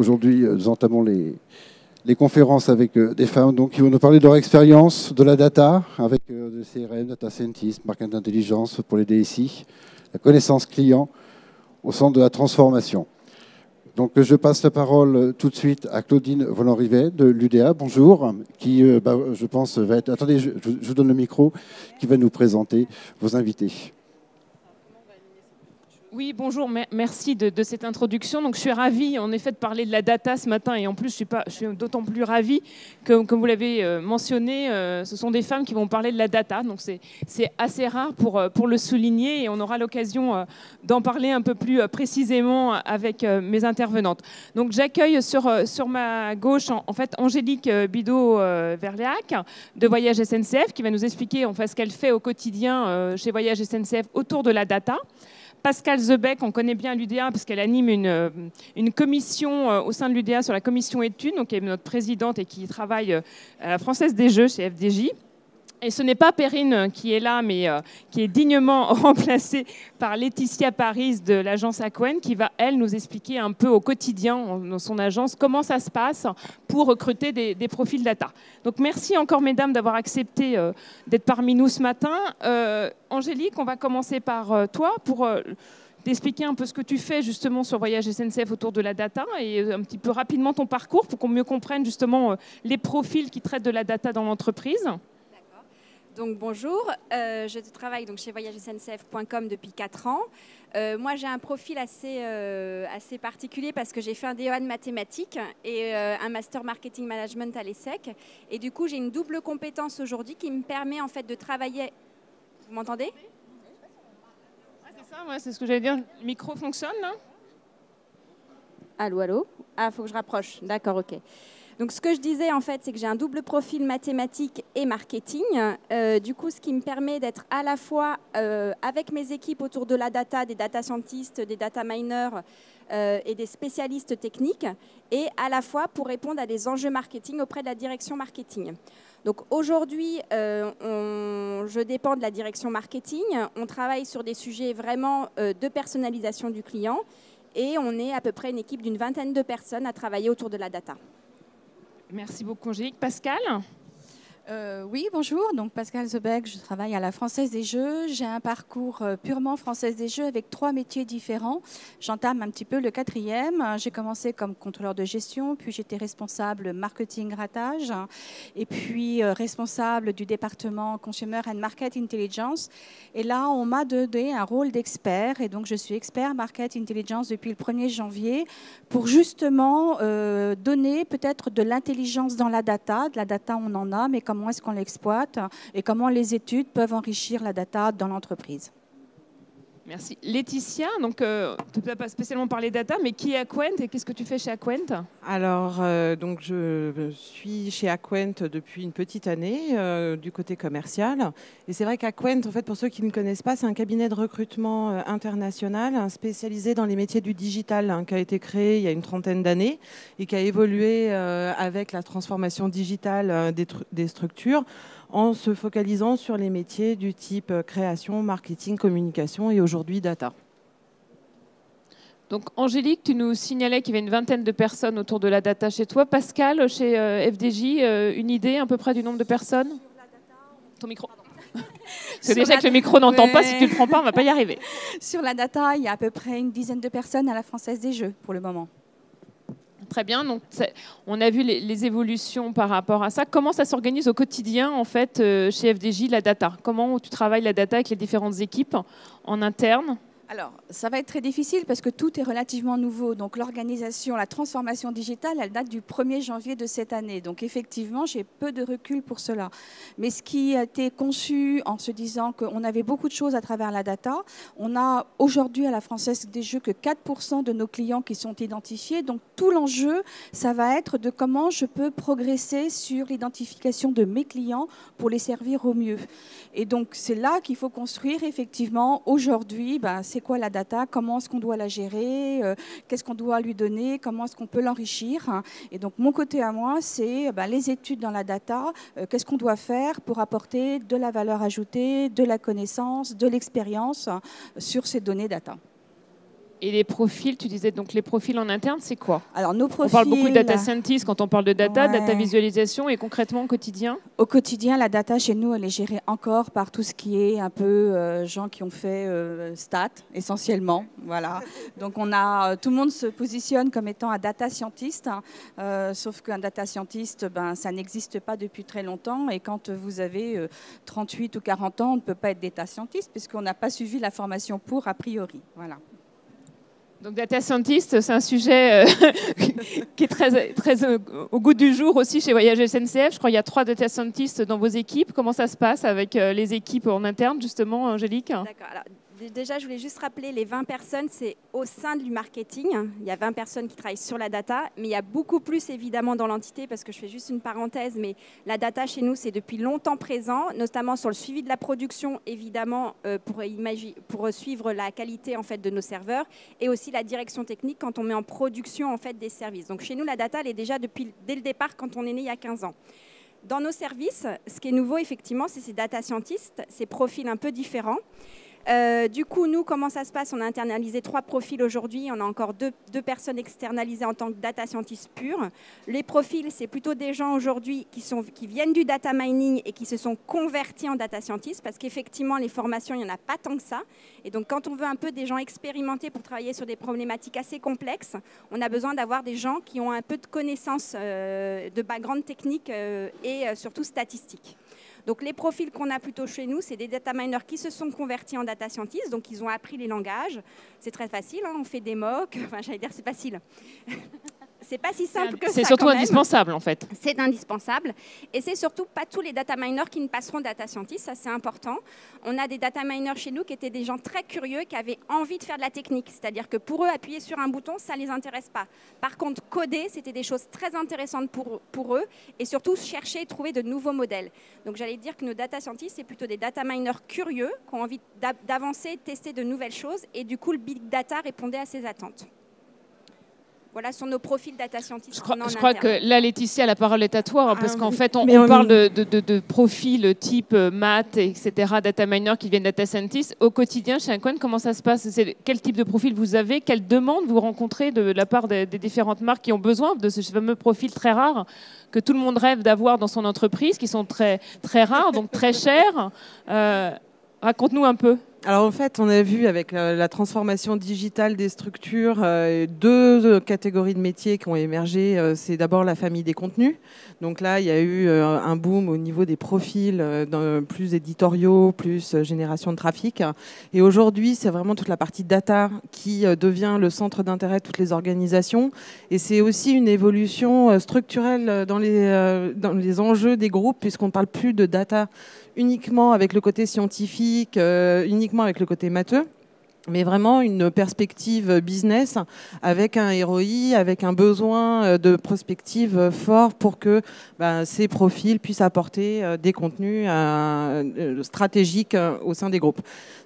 aujourd'hui, nous entamons les conférences avec des femmes donc, qui vont nous parler de leur expérience de la data, avec le CRM, data scientist, marketing d'intelligence pour les DSI, la connaissance client au centre de la transformation. Donc je passe la parole tout de suite à Claudine Volant-Rivet de l'UDA, bonjour, qui je pense va être... Attendez, je vous donne le micro, qui va nous présenter vos invités. Oui, bonjour, merci de cette introduction. Donc, je suis ravie, en effet, de parler de la data ce matin. Et en plus, je suis d'autant plus ravie que, comme vous l'avez mentionné, ce sont des femmes qui vont parler de la data. Donc, c'est assez rare pour le souligner. Et on aura l'occasion d'en parler un peu plus précisément avec mes intervenantes. Donc, j'accueille sur ma gauche, en fait, Angélique Bidault-Verléac de Voyage SNCF, qui va nous expliquer en fait, ce qu'elle fait au quotidien chez Voyage SNCF autour de la data. Pascale Zebec, on connaît bien l'UDA parce qu'elle anime une commission au sein de l'UDA sur la commission études, donc elle est notre présidente et qui travaille à la Française des Jeux chez FDJ. Et ce n'est pas Perrine qui est là, mais qui est dignement remplacée par Laetitia Paris de l'agence Aquen, qui va, elle, nous expliquer un peu au quotidien dans son agence comment ça se passe pour recruter des profils data. Donc merci encore, mesdames, d'avoir accepté d'être parmi nous ce matin. Angélique, on va commencer par toi pour t'expliquer un peu ce que tu fais justement sur Voyage SNCF autour de la data et un petit peu rapidement ton parcours pour qu'on mieux comprenne justement les profils qui traitent de la data dans l'entreprise. Donc bonjour, je travaille donc chez voyagesncf.com depuis 4 ans. Moi j'ai un profil assez particulier parce que j'ai fait un DEA de mathématiques et un master marketing management à l'ESSEC. Et du coup j'ai une double compétence aujourd'hui qui me permet en fait de travailler... Vous m'entendez? C'est ça, ouais, c'est ce que j'allais dire. Le micro fonctionne là? Allô, allô? Ah, il faut que je rapproche. D'accord, ok. Donc, ce que je disais, en fait, c'est que j'ai un double profil mathématiques et marketing. Du coup, ce qui me permet d'être à la fois avec mes équipes autour de la data, des data scientists, des data miners et des spécialistes techniques, et à la fois pour répondre à des enjeux marketing auprès de la direction marketing. Donc, aujourd'hui, je dépends de la direction marketing. On travaille sur des sujets vraiment de personnalisation du client et on est à peu près une équipe d'une 20aine de personnes à travailler autour de la data. Merci beaucoup, Angélique. Pascal? Oui, bonjour. Donc, Pascale Zebec, je travaille à la Française des Jeux. J'ai un parcours purement Française des Jeux avec 3 métiers différents. J'entame un petit peu le 4e. J'ai commencé comme contrôleur de gestion, puis j'étais responsable marketing ratage, et puis responsable du département Consumer and Market Intelligence. Et là, on m'a donné un rôle d'expert, et donc je suis expert Market Intelligence depuis le 1er janvier pour justement donner peut-être de l'intelligence dans la data. De la data, on en a, mais comment est-ce qu'on l'exploite et comment les études peuvent enrichir la data dans l'entreprise. Merci. Laetitia, donc tu ne peux pas spécialement parler data, mais qui est Aquent et qu'est-ce que tu fais chez Aquent? Alors, donc je suis chez Aquent depuis une petite année du côté commercial. Et c'est vrai qu'Aquent, en fait, pour ceux qui ne connaissent pas, c'est un cabinet de recrutement international spécialisé dans les métiers du digital qui a été créé il y a une 30aine d'années et qui a évolué avec la transformation digitale des structures en se focalisant sur les métiers du type création, marketing, communication et aujourd'hui data. Donc Angélique, tu nous signalais qu'il y avait une 20aine de personnes autour de la data chez toi. Pascal, chez FDJ, une idée à peu près du nombre de personnes? Ton micro. Parce que déjà que le micro n'entend pas, si tu ne le prends pas, on ne va pas y arriver. Sur la data, il y a à peu près une 10aine de personnes à la Française des Jeux pour le moment. Très bien, donc on a vu les évolutions par rapport à ça. Comment ça s'organise au quotidien en fait chez FDJ, la data? Comment tu travailles la data avec les différentes équipes en interne? Alors, ça va être très difficile parce que tout est relativement nouveau. Donc, l'organisation, la transformation digitale, elle date du 1er janvier de cette année. Donc, effectivement, j'ai peu de recul pour cela. Mais ce qui a été conçu en se disant qu'on avait beaucoup de choses à travers la data, on a aujourd'hui à la Française des Jeux que 4% de nos clients qui sont identifiés. Donc, tout l'enjeu, ça va être de comment je peux progresser sur l'identification de mes clients pour les servir au mieux. Et donc, c'est là qu'il faut construire effectivement aujourd'hui, c'est quoi la data, comment est-ce qu'on doit la gérer, qu'est-ce qu'on doit lui donner, comment est-ce qu'on peut l'enrichir. Et donc, mon côté à moi, c'est les études dans la data, qu'est-ce qu'on doit faire pour apporter de la valeur ajoutée, de la connaissance, de l'expérience sur ces données data. Et les profils, tu disais donc les profils en interne, c'est quoi? Alors, nos profils, on parle beaucoup de data scientist quand on parle de data, ouais. data visualisation, et concrètement au quotidien? Au quotidien, la data chez nous, elle est gérée encore par tout ce qui est un peu gens qui ont fait stats, essentiellement. Voilà. Donc, tout le monde se positionne comme étant un data scientist, sauf qu'un data scientist, ça n'existe pas depuis très longtemps. Et quand vous avez 38 ou 40 ans, on ne peut pas être data scientist puisqu'on n'a pas suivi la formation pour, a priori. Voilà. Donc data scientist, c'est un sujet qui est très au goût du jour aussi chez Voyage SNCF. Je crois qu'il y a 3 data scientists dans vos équipes. Comment ça se passe avec les équipes en interne, justement, Angélique? D'accord. Alors, déjà, je voulais juste rappeler, les 20 personnes, c'est au sein du marketing. Il y a 20 personnes qui travaillent sur la data, mais il y a beaucoup plus, évidemment, dans l'entité, parce que je fais juste une parenthèse, mais la data, chez nous, c'est depuis longtemps présent, notamment sur le suivi de la production, évidemment, pour suivre la qualité, en fait, de nos serveurs, et aussi la direction technique quand on met en production, en fait, des services. Donc, chez nous, la data, elle est déjà dès le départ, quand on est né il y a 15 ans. Dans nos services, ce qui est nouveau, effectivement, c'est ces data scientists, ces profils un peu différents. Du coup, nous, comment ça se passe? On a internalisé 3 profils aujourd'hui. On a encore deux personnes externalisées en tant que data scientist pure. Les profils, c'est plutôt des gens aujourd'hui qui viennent du data mining et qui se sont convertis en data scientist parce qu'effectivement, les formations, il n'y en a pas tant que ça. Et donc, quand on veut un peu des gens expérimentés pour travailler sur des problématiques assez complexes, on a besoin d'avoir des gens qui ont un peu de connaissances de background technique et surtout statistique. Donc, les profils qu'on a plutôt chez nous, c'est des data miners qui se sont convertis en data scientists, donc ils ont appris les langages. C'est très facile, hein, on fait des mocks, enfin j'allais dire c'est facile. C'est pas si simple que ça. C'est surtout indispensable en fait. C'est indispensable. Et c'est surtout pas tous les data miners qui ne passeront data scientist, ça c'est important. On a des data miners chez nous qui étaient des gens très curieux, qui avaient envie de faire de la technique. C'est-à-dire que pour eux, appuyer sur un bouton, ça ne les intéresse pas. Par contre, coder, c'était des choses très intéressantes pour eux et surtout chercher et trouver de nouveaux modèles. Donc j'allais dire que nos data scientists, c'est plutôt des data miners curieux qui ont envie d'avancer, de tester de nouvelles choses et du coup, le big data répondait à ces attentes. Voilà sur nos profils data scientists. Je crois que là, Laetitia, la parole est à toi, parce qu'en fait, on parle de profils type maths, etc., data miner qui viennent data scientist. Au quotidien, chez Aquent, comment ça se passe? Quel type de profil vous avez? Quelles demandes vous rencontrez de la part des différentes marques qui ont besoin de ce fameux profil très rare que tout le monde rêve d'avoir dans son entreprise, qui sont très, très rares, donc très chers? Raconte-nous un peu. Alors en fait, on a vu avec la transformation digitale des structures 2 catégories de métiers qui ont émergé. C'est d'abord la famille des contenus. Donc là, il y a eu un boom au niveau des profils plus éditoriaux, plus génération de trafic. Et aujourd'hui, c'est vraiment toute la partie data qui devient le centre d'intérêt de toutes les organisations. Et c'est aussi une évolution structurelle dans les enjeux des groupes, puisqu'on ne parle plus de data uniquement avec le côté scientifique, uniquement avec le côté matheux, mais vraiment une perspective business avec un ROI, avec un besoin de prospective fort pour que ces profils puissent apporter des contenus stratégiques au sein des groupes.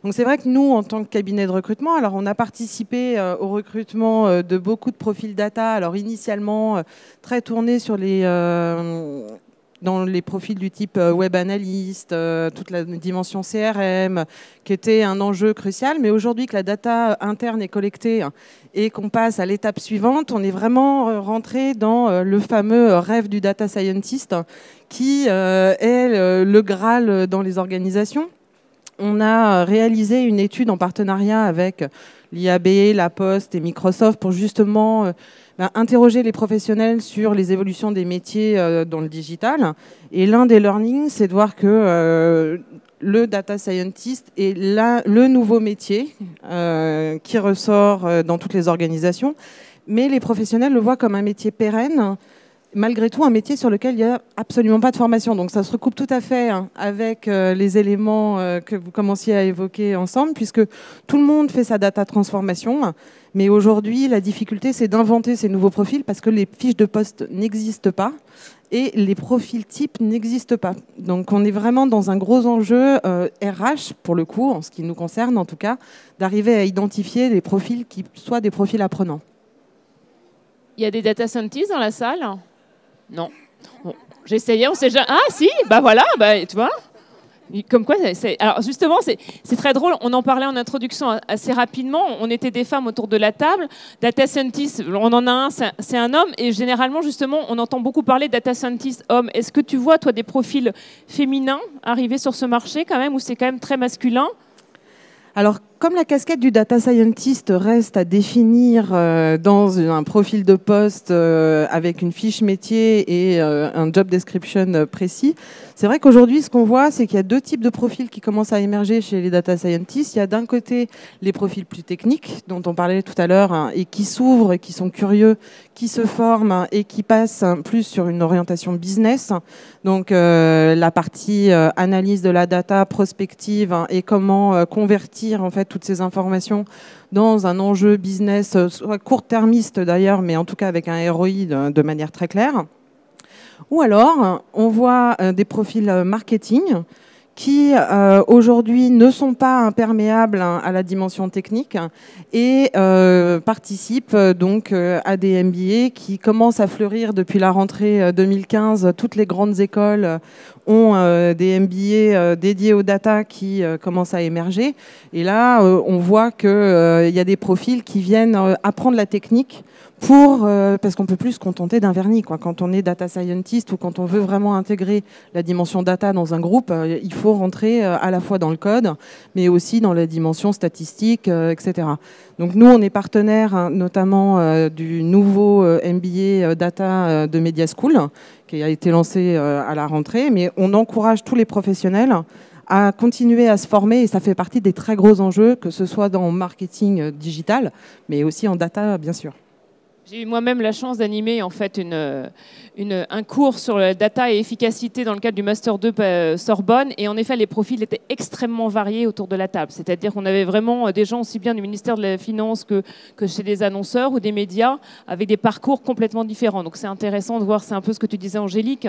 Donc c'est vrai que nous, en tant que cabinet de recrutement, alors on a participé au recrutement de beaucoup de profils data, alors initialement très tournés sur dans les profils du type web analyst, toute la dimension CRM, qui était un enjeu crucial. Mais aujourd'hui que la data interne est collectée et qu'on passe à l'étape suivante, on est vraiment rentré dans le fameux rêve du data scientist qui est le Graal dans les organisations. On a réalisé une étude en partenariat avec l'IAB, La Poste et Microsoft pour justement interroger les professionnels sur les évolutions des métiers dans le digital. Et l'un des learnings, c'est de voir que le data scientist est le nouveau métier qui ressort dans toutes les organisations. Mais les professionnels le voient comme un métier pérenne, malgré tout un métier sur lequel il n'y a absolument pas de formation. Donc ça se recoupe tout à fait avec les éléments que vous commenciez à évoquer ensemble, puisque tout le monde fait sa data transformation. Mais aujourd'hui, la difficulté, c'est d'inventer ces nouveaux profils parce que les fiches de poste n'existent pas et les profils types n'existent pas. Donc on est vraiment dans un gros enjeu RH, pour le coup, en ce qui nous concerne en tout cas, d'arriver à identifier des profils qui soient des profils apprenants. Il y a des data scientists dans la salle? Non. Bon, j'essayais, on sait jamais. Ah si, voilà, tu vois. Comme quoi, alors justement, c'est très drôle. On en parlait en introduction assez rapidement. On était des femmes autour de la table. Data scientist, on en a un, c'est un homme. Et généralement, justement, on entend beaucoup parler de data scientist homme. Est-ce que tu vois, toi, des profils féminins arriver sur ce marché quand même, ou c'est quand même très masculin? Alors, comme la casquette du data scientist reste à définir dans un profil de poste avec une fiche métier et un job description précis, c'est vrai qu'aujourd'hui, ce qu'on voit, c'est qu'il y a deux types de profils qui commencent à émerger chez les data scientists. Il y a d'un côté les profils plus techniques, dont on parlait tout à l'heure, hein, et qui s'ouvrent, et qui sont curieux, qui se forment et qui passent plus sur une orientation business. Donc, la partie analyse de la data, prospective, hein, et comment convertir en fait toutes ces informations dans un enjeu business, soit court-termiste d'ailleurs, mais en tout cas avec un ROI de manière très claire. Ou alors, on voit des profils marketing qui aujourd'hui ne sont pas imperméables à la dimension technique et participent donc à des MBA qui commencent à fleurir depuis la rentrée 2015. Toutes les grandes écoles ont des MBA dédiés aux data qui commencent à émerger. Et là, on voit qu'il y a des profils qui viennent apprendre la technique parce qu'on ne peut plus se contenter d'un vernis, quoi. Quand on est data scientist ou quand on veut vraiment intégrer la dimension data dans un groupe, il faut rentrer à la fois dans le code, mais aussi dans la dimension statistique, etc. Donc nous, on est partenaire notamment du nouveau MBA Data de Media School, qui a été lancé à la rentrée, mais on encourage tous les professionnels à continuer à se former, et ça fait partie des très gros enjeux, que ce soit dans le marketing digital, mais aussi en data, bien sûr. J'ai eu moi-même la chance d'animer en fait un cours sur la data et efficacité dans le cadre du Master 2 Sorbonne. Et en effet, les profils étaient extrêmement variés autour de la table. C'est-à-dire qu'on avait vraiment des gens aussi bien du ministère de la Finance que chez les annonceurs ou des médias, avec des parcours complètement différents. Donc c'est intéressant de voir, c'est un peu ce que tu disais, Angélique.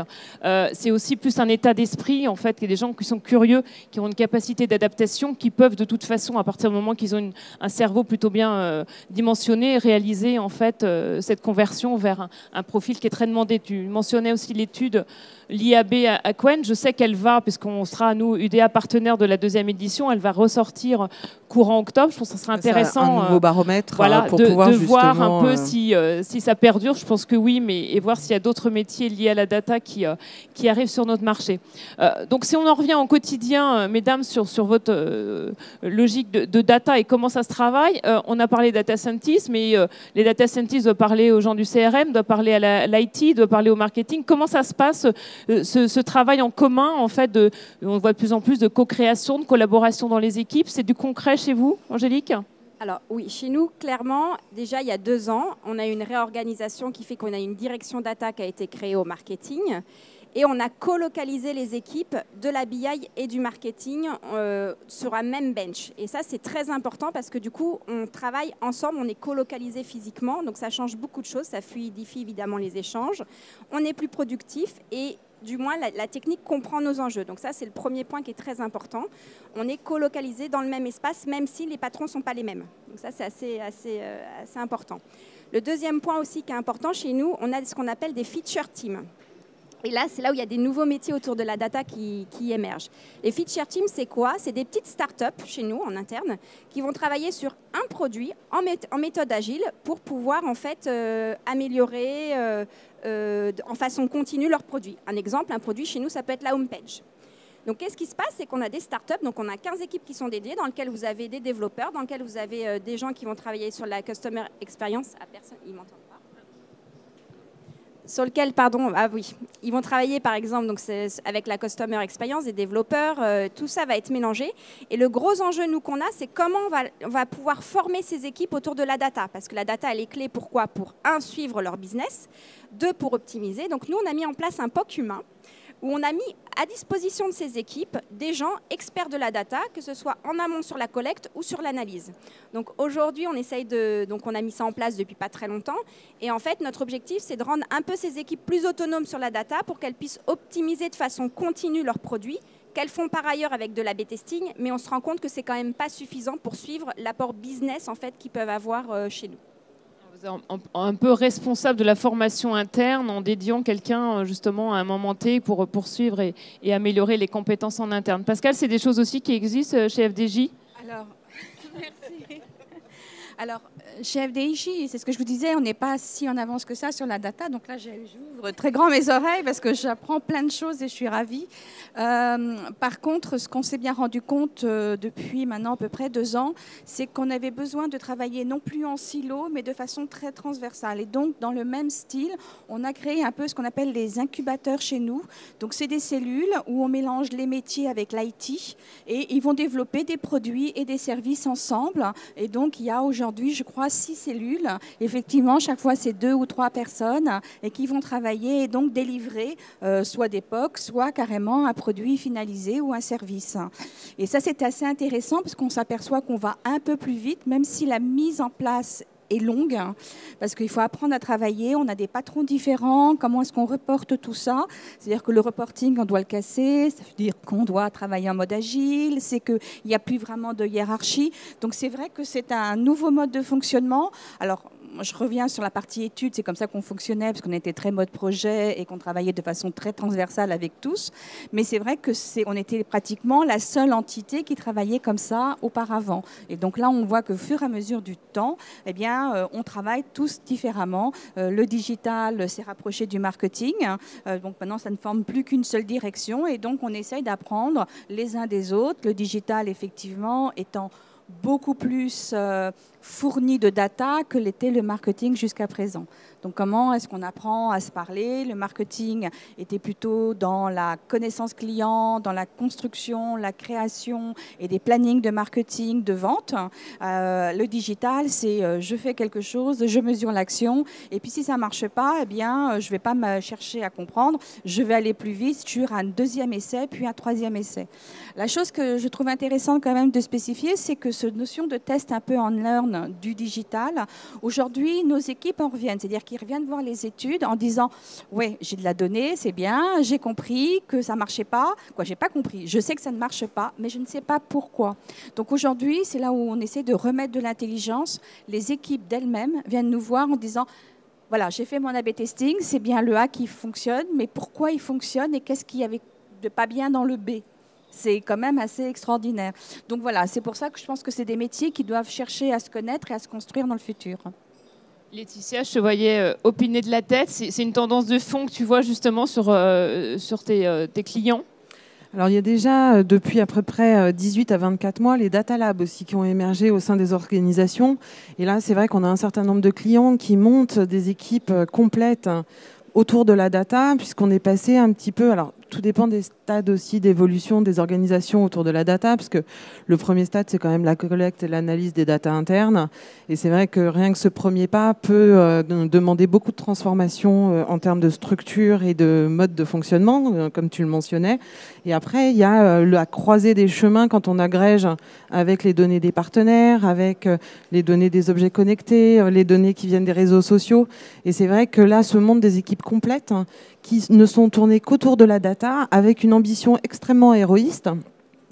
C'est aussi plus un état d'esprit, en fait, qu'il y a des gens qui sont curieux, qui ont une capacité d'adaptation, qui peuvent de toute façon, à partir du moment qu'ils ont un cerveau plutôt bien dimensionné, réaliser en fait cette conversion vers un profil qui est très demandé. Tu mentionnais aussi l'étude l'IAB à Qwen. Je sais qu'elle va, puisqu'on sera, nous, UDA partenaire de la 2e édition, elle va ressortir courant octobre. Je pense que ce sera intéressant. Un nouveau baromètre voilà, pour pouvoir de voir un peu justement, si ça perdure. Je pense que oui, et voir s'il y a d'autres métiers liés à la data qui arrivent sur notre marché. Donc si on en revient au quotidien, mesdames, sur votre logique de data et comment ça se travaille, on a parlé data scientist, mais les data scientists doivent parler aux gens du CRM, doivent parler à l'IT, doivent parler au marketing. Comment ça se passe, ce travail en commun, en fait, on voit de plus en plus de co-création, de collaboration dans les équipes. C'est du concret chez vous, Angélique ? Alors oui, chez nous, clairement, déjà il y a 2 ans, on a eu une réorganisation qui fait qu'on a une direction data qui a été créée au marketing. Et on a colocalisé les équipes de la BI et du marketing sur un même bench. Et ça, c'est très important parce que du coup, on travaille ensemble, on est colocalisé physiquement. Donc ça change beaucoup de choses, ça fluidifie évidemment les échanges. On est plus productif et du moins la technique comprend nos enjeux. Donc ça, c'est le premier point qui est très important. On est colocalisé dans le même espace, même si les patrons ne sont pas les mêmes. Donc ça, c'est assez important. Le deuxième point aussi qui est important chez nous, on a ce qu'on appelle des feature teams. Et là, c'est là où il y a des nouveaux métiers autour de la data qui émergent. Les feature teams, c'est quoi? C'est des petites startups chez nous, en interne, qui vont travailler sur un produit en méthode agile pour pouvoir en fait améliorer en façon continue leur produit. Un exemple, un produit chez nous, ça peut être la homepage. Donc, qu'est-ce qui se passe? C'est qu'on a des startups, donc on a 15 équipes qui sont dédiées, dans lesquelles vous avez des développeurs, dans lesquelles vous avez des gens qui vont travailler sur la customer experience. Ah, personne, ils m'entendent pas. Sur lequel, pardon, ah oui, ils vont travailler par exemple donc avec la customer experience, des développeurs, tout ça va être mélangé. Et le gros enjeu nous qu'on a, c'est comment on va pouvoir former ces équipes autour de la data. Parce que la data, elle est clé pour quoi? Pour 1, suivre leur business, 2, pour optimiser. Donc nous, on a mis en place un POC humain où on a mis à disposition de ces équipes des gens experts de la data, que ce soit en amont sur la collecte ou sur l'analyse. Donc aujourd'hui, on a mis ça en place depuis pas très longtemps. Et en fait, notre objectif, c'est de rendre un peu ces équipes plus autonomes sur la data pour qu'elles puissent optimiser de façon continue leurs produits, qu'elles font par ailleurs avec de l'A/B testing, mais on se rend compte que c'est quand même pas suffisant pour suivre l'apport business en fait qu'ils peuvent avoir chez nous. un peu responsable de la formation interne en dédiant quelqu'un justement à un moment T pour poursuivre et améliorer les compétences en interne. Pascal, c'est des choses aussi qui existent chez FDJ? Alors, merci. Alors, chez FDJ, c'est ce que je vous disais, on n'est pas si en avance que ça sur la data. Donc là, j'ouvre très grand mes oreilles parce que j'apprends plein de choses et je suis ravie. Par contre, ce qu'on s'est bien rendu compte depuis maintenant à peu près 2 ans, c'est qu'on avait besoin de travailler non plus en silo, mais de façon très transversale. Et donc, dans le même style, on a créé un peu ce qu'on appelle les incubateurs chez nous. Donc, c'est des cellules où on mélange les métiers avec l'IT et ils vont développer des produits et des services ensemble. Et donc, il y a aujourd'hui, je crois, 6 cellules. Effectivement, chaque fois, c'est 2 ou 3 personnes et qui vont travailler et donc délivrer soit des POC, soit carrément un produit finalisé ou un service. Et ça, c'est assez intéressant parce qu'on s'aperçoit qu'on va un peu plus vite, même si la mise en place est longue, parce qu'il faut apprendre à travailler, on a des patrons différents, comment est-ce qu'on reporte tout ça? C'est-à-dire que le reporting, on doit le casser, ça veut dire qu'on doit travailler en mode agile, c'est qu'il n'y a plus vraiment de hiérarchie. Donc c'est vrai que c'est un nouveau mode de fonctionnement. Alors, je reviens sur la partie études, c'est comme ça qu'on fonctionnait, parce qu'on était très mode projet et qu'on travaillait de façon très transversale avec tous. Mais c'est vrai qu'on était pratiquement la seule entité qui travaillait comme ça auparavant. Et donc là, on voit qu'au fur et à mesure du temps, eh bien, on travaille tous différemment. Le digital s'est rapproché du marketing. Donc maintenant, ça ne forme plus qu'une seule direction. Et donc, on essaye d'apprendre les uns des autres. Le digital, effectivement, étant beaucoup plus fourni de data que l'était le marketing jusqu'à présent. Donc comment est-ce qu'on apprend à se parler? Le marketing était plutôt dans la connaissance client, dans la construction, la création et des plannings de marketing, de vente. Le digital, c'est je fais quelque chose, je mesure l'action, et puis si ça ne marche pas, eh bien, je ne vais pas me chercher à comprendre, je vais aller plus vite sur un 2e essai, puis un 3e essai. La chose que je trouve intéressante quand même de spécifier, c'est que cette notion de test un peu en learn du digital, aujourd'hui, nos équipes en reviennent, c'est-à-dire qu'ils reviennent voir les études en disant « ouais, j'ai de la donnée, c'est bien, j'ai compris que ça ne marchait pas. » Quoi, j'ai pas compris. Je sais que ça ne marche pas, mais je ne sais pas pourquoi. Donc aujourd'hui, c'est là où on essaie de remettre de l'intelligence. Les équipes d'elles-mêmes viennent nous voir en disant « voilà, j'ai fait mon A/B testing, c'est bien le A qui fonctionne, mais pourquoi il fonctionne et qu'est-ce qu'il y avait de pas bien dans le B ?» C'est quand même assez extraordinaire. Donc voilà, c'est pour ça que je pense que c'est des métiers qui doivent chercher à se connaître et à se construire dans le futur. Laetitia, je te voyais opiner de la tête. C'est une tendance de fond que tu vois justement sur tes clients? Alors il y a déjà depuis à peu près 18 à 24 mois les data labs aussi qui ont émergé au sein des organisations. Et là, c'est vrai qu'on a un certain nombre de clients qui montent des équipes complètes autour de la data, puisqu'on est passé un petit peu... Alors, tout dépend des stades aussi d'évolution des organisations autour de la data, parce que le premier stade, c'est quand même la collecte et l'analyse des data internes. Et c'est vrai que rien que ce premier pas peut demander beaucoup de transformation en termes de structure et de mode de fonctionnement, comme tu le mentionnais. Et après, il y a la croisée des chemins quand on agrège avec les données des partenaires, avec les données des objets connectés, les données qui viennent des réseaux sociaux. Et c'est vrai que là, ce monde des équipes complètes qui ne sont tournées qu'autour de la data, avec une ambition extrêmement héroïste,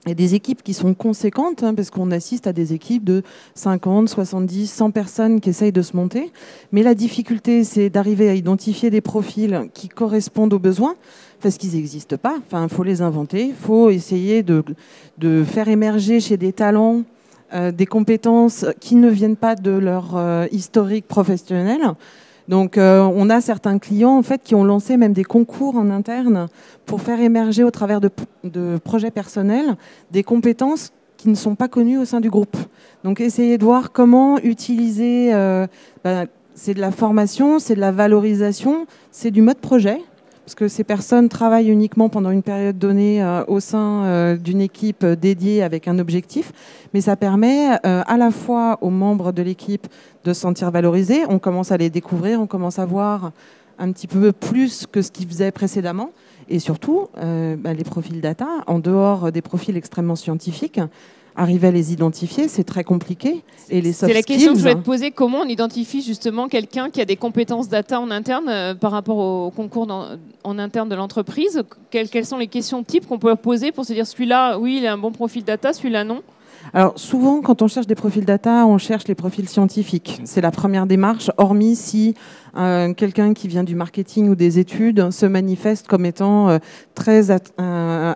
et des équipes qui sont conséquentes, parce qu'on assiste à des équipes de 50, 70, 100 personnes qui essayent de se monter. Mais la difficulté, c'est d'arriver à identifier des profils qui correspondent aux besoins, parce qu'ils n'existent pas. Enfin, il faut les inventer, il faut essayer de faire émerger chez des talents des compétences qui ne viennent pas de leur historique professionnel. Donc, on a certains clients en fait qui ont lancé même des concours en interne pour faire émerger au travers de projets personnels des compétences qui ne sont pas connues au sein du groupe. Donc, essayer de voir comment utiliser. C'est de la formation, c'est de la valorisation, c'est du mode projet. Parce que ces personnes travaillent uniquement pendant une période donnée au sein d'une équipe dédiée avec un objectif. Mais ça permet à la fois aux membres de l'équipe de se sentir valorisés. On commence à les découvrir, on commence à voir un petit peu plus que ce qu'ils faisaient précédemment. Et surtout, les profils data, en dehors des profils extrêmement scientifiques, arriver à les identifier, c'est très compliqué. Et les soft skills... C'est la question que je voulais te poser. Comment on identifie justement quelqu'un qui a des compétences data en interne par rapport au concours en interne de l'entreprise? Quelles sont les questions types qu'on peut poser pour se dire celui-là, oui, il a un bon profil data, celui-là, non? Alors souvent, quand on cherche des profils data, on cherche les profils scientifiques. C'est la première démarche, hormis si quelqu'un qui vient du marketing ou des études se manifeste comme étant très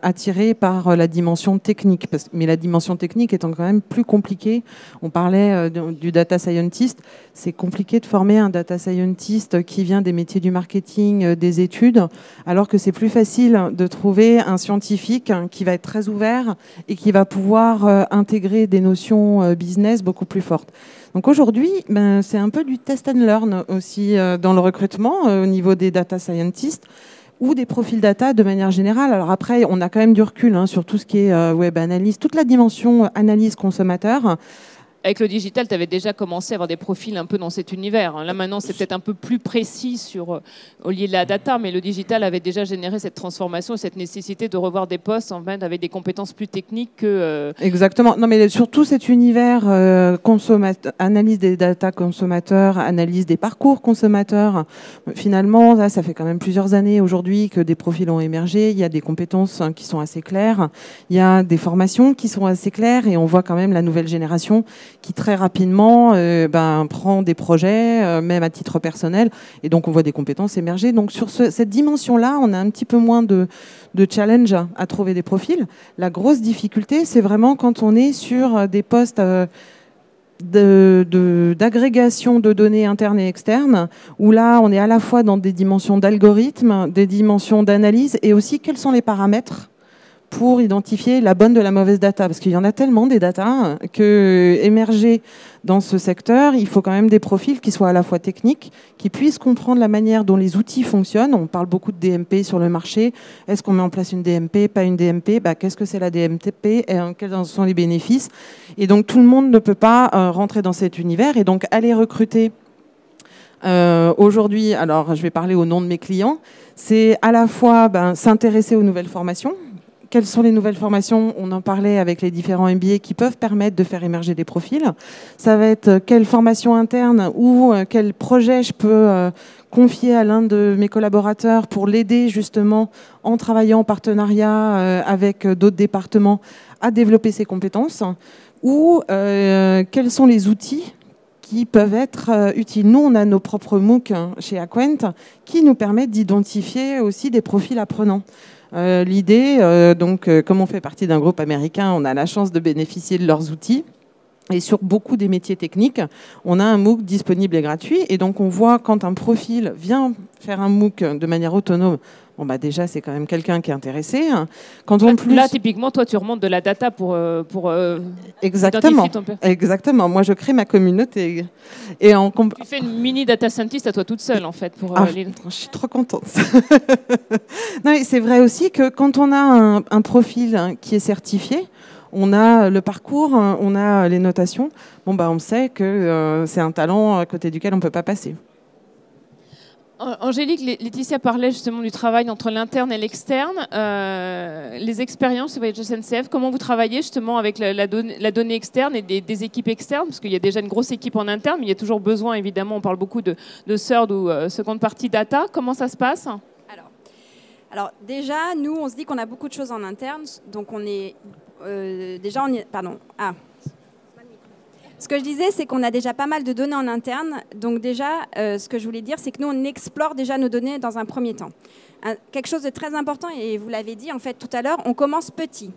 attiré par la dimension technique. Mais la dimension technique étant quand même plus compliquée. On parlait du data scientist. C'est compliqué de former un data scientist qui vient des métiers du marketing, des études, alors que c'est plus facile de trouver un scientifique qui va être très ouvert et qui va pouvoir intégrer des notions business beaucoup plus fortes. Donc aujourd'hui, c'est un peu du test and learn aussi dans le recrutement au niveau des data scientists ou des profils data de manière générale. Alors après, on a quand même du recul sur tout ce qui est web analyse, toute la dimension analyse consommateur. Avec le digital, tu avais déjà commencé à avoir des profils un peu dans cet univers. Là, maintenant, c'est peut-être un peu plus précis au lieu de la data, mais le digital avait déjà généré cette transformation, cette nécessité de revoir des postes en fait, avec des compétences plus techniques que... Exactement. Non, mais surtout cet univers analyse des data consommateurs, analyse des parcours consommateurs. Finalement, là, ça fait quand même plusieurs années aujourd'hui que des profils ont émergé. Il y a des compétences qui sont assez claires. Il y a des formations qui sont assez claires et on voit quand même la nouvelle génération qui très rapidement prend des projets, même à titre personnel, et donc on voit des compétences émerger. Donc sur cette dimension-là, on a un petit peu moins de challenge à trouver des profils. La grosse difficulté, c'est vraiment quand on est sur des postes d'agrégation de données internes et externes, où là, on est à la fois dans des dimensions d'algorithme, des dimensions d'analyse, et aussi quels sont les paramètres pour identifier la bonne de la mauvaise data. Parce qu'il y en a tellement des data que émerger dans ce secteur, il faut quand même des profils qui soient à la fois techniques, qui puissent comprendre la manière dont les outils fonctionnent. On parle beaucoup de DMP sur le marché. Est-ce qu'on met en place une DMP, pas une DMP? Qu'est-ce que c'est la DMP? Quels en sont les bénéfices? Et donc tout le monde ne peut pas rentrer dans cet univers. Et donc aller recruter aujourd'hui, alors je vais parler au nom de mes clients, c'est à la fois s'intéresser aux nouvelles formations. Quelles sont les nouvelles formations? On en parlait avec les différents MBA qui peuvent permettre de faire émerger des profils. Ça va être quelle formation interne ou quel projet je peux confier à l'un de mes collaborateurs pour l'aider justement en travaillant en partenariat avec d'autres départements à développer ses compétences. Ou quels sont les outils qui peuvent être utiles. Nous, on a nos propres MOOC chez Aquent qui nous permettent d'identifier aussi des profils apprenants. L'idée, comme on fait partie d'un groupe américain, on a la chance de bénéficier de leurs outils. Et sur beaucoup des métiers techniques, on a un MOOC disponible et gratuit. Et donc, on voit quand un profil vient faire un MOOC de manière autonome, déjà, c'est quand même quelqu'un qui est intéressé. Quand Là, typiquement, toi, tu remontes de la data pour Exactement. identifier ton père. Exactement. Moi, je crée ma communauté. Tu fais une mini data scientist à toi toute seule, en fait. Je suis trop contente. Non, c'est vrai aussi que quand on a un profil qui est certifié, on a le parcours, on a les notations. On sait que c'est un talent à côté duquel on ne peut pas passer. Angélique, Laetitia parlait justement du travail entre l'interne et l'externe. Les expériences sur Voyage SNCF, comment vous travaillez justement avec la donnée externe et des équipes externes? Parce qu'il y a déjà une grosse équipe en interne, mais il y a toujours besoin, évidemment, on parle beaucoup de third ou seconde partie data. Comment ça se passe? Alors déjà, nous, on se dit qu'on a beaucoup de choses en interne. Donc on est... Ce que je disais, c'est qu'on a déjà pas mal de données en interne. Donc déjà, ce que je voulais dire, c'est que nous, on explore déjà nos données dans un premier temps. Quelque chose de très important, et vous l'avez dit en fait tout à l'heure, on commence petit.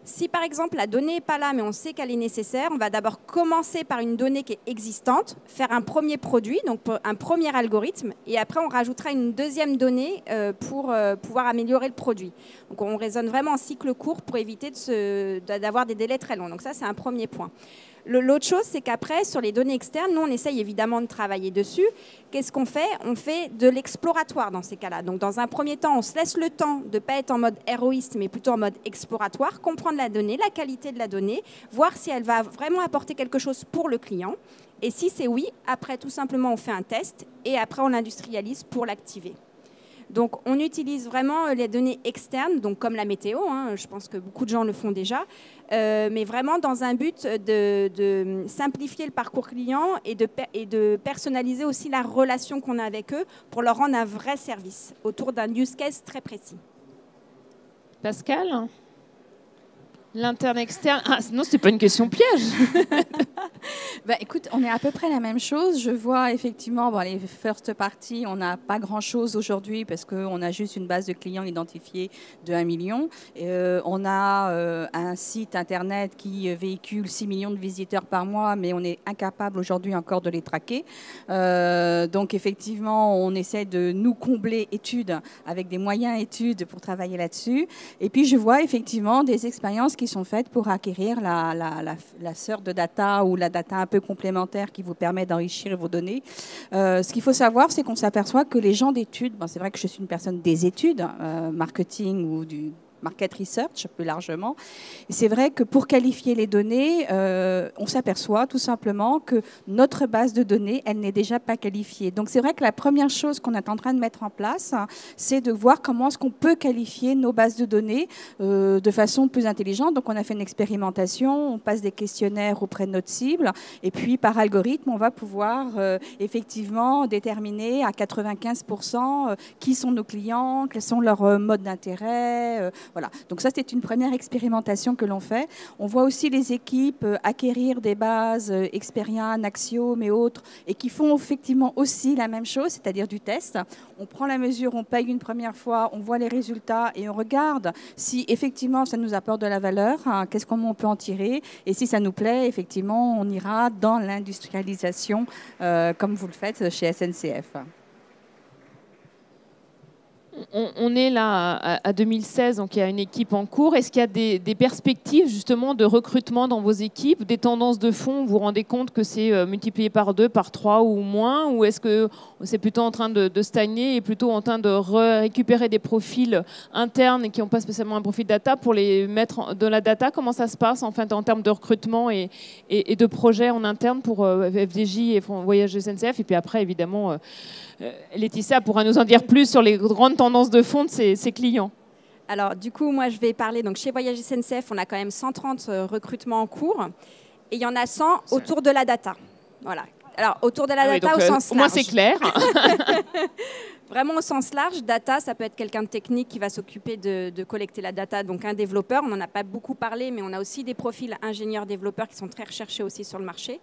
Si par exemple la donnée n'est pas là, mais on sait qu'elle est nécessaire, on va d'abord commencer par une donnée qui est existante, faire un premier produit, donc un premier algorithme, et après on rajoutera une deuxième donnée pour pouvoir améliorer le produit. Donc on raisonne vraiment en cycle court pour éviter d'avoir des délais très longs. Donc ça, c'est un premier point. L'autre chose, c'est qu'après, sur les données externes, nous, on essaye évidemment de travailler dessus. Qu'est-ce qu'on fait? On fait de l'exploratoire dans ces cas-là. Donc, dans un premier temps, on se laisse le temps de ne pas être en mode héroïste, mais plutôt en mode exploratoire, comprendre la donnée, la qualité de la donnée, voir si elle va vraiment apporter quelque chose pour le client. Et si c'est oui, après, tout simplement, on fait un test et après, on l'industrialise pour l'activer. Donc, on utilise vraiment les données externes, donc comme la météo, je pense que beaucoup de gens le font déjà, mais vraiment dans un but de simplifier le parcours client et de personnaliser aussi la relation qu'on a avec eux pour leur rendre un vrai service autour d'un use case très précis. Pascal, L'interne externe. Ah, non, c'est pas une question piège. Bah, écoute, on est à peu près la même chose. Je vois effectivement, bon, les first party, on n'a pas grand-chose aujourd'hui parce qu'on a juste une base de clients identifiés de 1 million. On a un site internet qui véhicule 6 millions de visiteurs par mois, mais on est incapable aujourd'hui encore de les traquer. Donc effectivement, on essaie de nous combler études avec des moyens études pour travailler là-dessus. Et puis je vois effectivement des expériences qui sont faites pour acquérir la sœur de data ou la data un peu complémentaire qui vous permet d'enrichir vos données. Ce qu'il faut savoir, c'est qu'on s'aperçoit que les gens d'études, bon, c'est vrai que je suis une personne des études, marketing ou du market research plus largement. Et c'est vrai que pour qualifier les données, on s'aperçoit tout simplement que notre base de données, elle n'est déjà pas qualifiée. Donc c'est vrai que la première chose qu'on est en train de mettre en place, c'est de voir comment est-ce qu'on peut qualifier nos bases de données de façon plus intelligente. Donc on a fait une expérimentation, on passe des questionnaires auprès de notre cible, et puis par algorithme, on va pouvoir effectivement déterminer à 95% qui sont nos clients, quels sont leurs modes d'intérêt. Voilà. Donc ça, c'est une première expérimentation que l'on fait. On voit aussi les équipes acquérir des bases Experian, Axiom et autres, et qui font effectivement aussi la même chose, c'est-à-dire du test. On prend la mesure, on paye une première fois, on voit les résultats et on regarde si effectivement ça nous apporte de la valeur, hein, qu'est-ce qu'on peut en tirer, et si ça nous plaît, effectivement, on ira dans l'industrialisation comme vous le faites chez SNCF. On est là à 2016, donc il y a une équipe en cours. Est-ce qu'il y a des perspectives justement de recrutement dans vos équipes, des tendances de fond? Vous vous rendez compte que c'est multiplié par 2, par 3 ou moins? Ou est-ce que c'est plutôt en train de stagner et plutôt en train de récupérer des profils internes qui n'ont pas spécialement un profil data pour les mettre de la data? Comment ça se passe en termes de recrutement et de projets en interne pour FDJ et Voyage SNCF? Et puis après, évidemment, Laetitia pourra nous en dire plus sur les grandes tendances de fond de ses clients. Alors, du coup, moi, je vais parler. Donc, chez Voyage SNCF, on a quand même 130 recrutements en cours. Et il y en a 100 autour de la data. Voilà. Alors, autour de la data donc, au sens large. Au moins, c'est clair. Vraiment au sens large, data, ça peut être quelqu'un de technique qui va s'occuper de collecter la data, donc un développeur. On n'en a pas beaucoup parlé, mais on a aussi des profils ingénieurs-développeurs qui sont très recherchés aussi sur le marché.